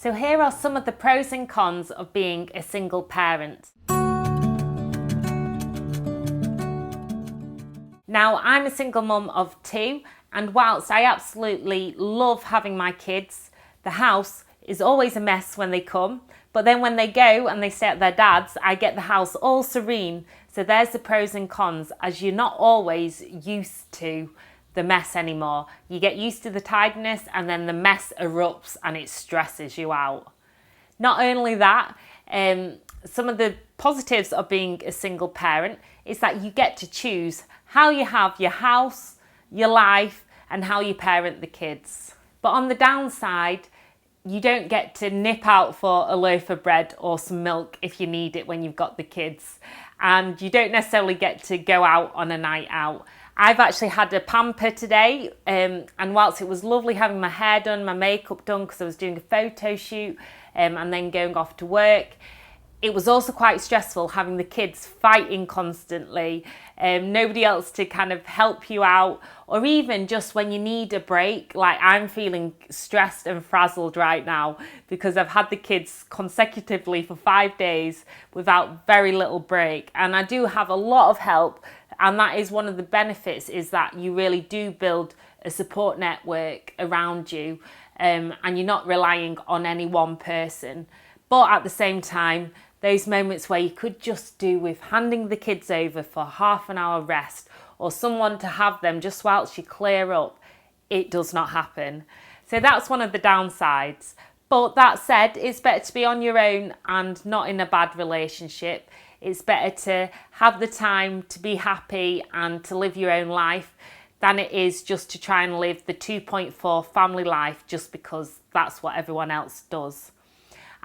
So here are some of the pros and cons of being a single parent. Now, I'm a single mum of 2, and whilst I absolutely love having my kids, the house is always a mess when they come, but then when they go and they stay at their dad's, I get the house all serene. So there's the pros and cons, as you're not always used to the mess anymore. You get used to the tidiness and then the mess erupts and it stresses you out. Not only that, some of the positives of being a single parent is that you get to choose how you have your house, your life, and how you parent the kids. But on the downside, you don't get to nip out for a loaf of bread or some milk if you need it when you've got the kids. And you don't necessarily get to go out on a night out. I've actually had a pamper today, and whilst it was lovely having my hair done, my makeup done, because I was doing a photo shoot and then going off to work, it was also quite stressful having the kids fighting constantly, nobody else to kind of help you out, or even just when you need a break. Like, I'm feeling stressed and frazzled right now because I've had the kids consecutively for 5 days without very little break, and I do have a lot of help, and that is one of the benefits, is that you really do build a support network around you, and you're not relying on any one person. But at the same time, those moments where you could just do with handing the kids over for half an hour rest, or someone to have them just whilst you clear up, it does not happen. So that's one of the downsides. But that said, it's better to be on your own and not in a bad relationship. It's better to have the time to be happy and to live your own life than it is just to try and live the 2.4 family life just because that's what everyone else does.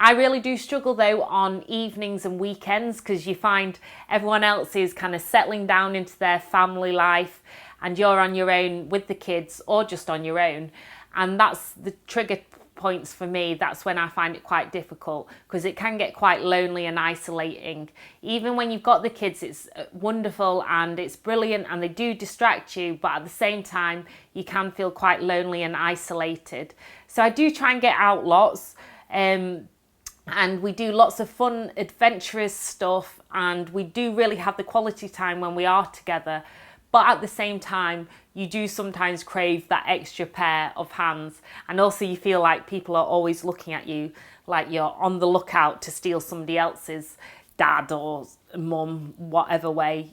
I really do struggle though on evenings and weekends, because you find everyone else is kind of settling down into their family life and you're on your own with the kids or just on your own. And that's the trigger points for me. That's when I find it quite difficult, because it can get quite lonely and isolating. Even when you've got the kids, it's wonderful and it's brilliant and they do distract you, but at the same time you can feel quite lonely and isolated. So I do try and get out lots. And we do lots of fun, adventurous stuff, and we do really have the quality time when we are together. But at the same time, you do sometimes crave that extra pair of hands. And also you feel like people are always looking at you, like you're on the lookout to steal somebody else's dad or mum, whatever way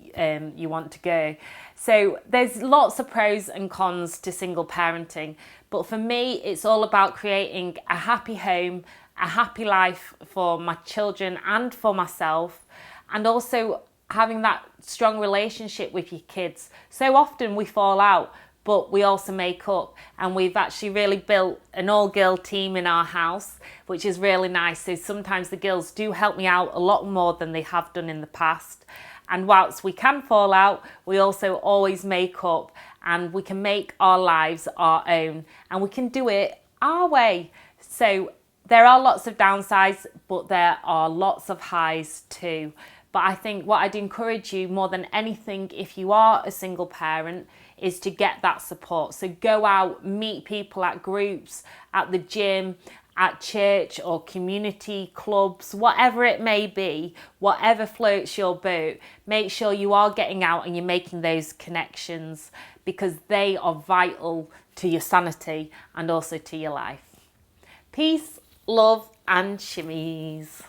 you want to go. So there's lots of pros and cons to single parenting. But for me, it's all about creating a happy home, a happy life for my children and for myself, and also having that strong relationship with your kids. So often we fall out, but we also make up, and we've actually really built an all-girl team in our house, which is really nice. So sometimes the girls do help me out a lot more than they have done in the past. And whilst we can fall out, we also always make up, and we can make our lives our own, and we can do it our way. So there are lots of downsides, but there are lots of highs too. But I think what I'd encourage you more than anything, if you are a single parent, is to get that support. So go out, meet people at groups, at the gym, at church or community clubs, whatever it may be, whatever floats your boat. Make sure you are getting out and you're making those connections, because they are vital to your sanity and also to your life. Peace, love and shimmies.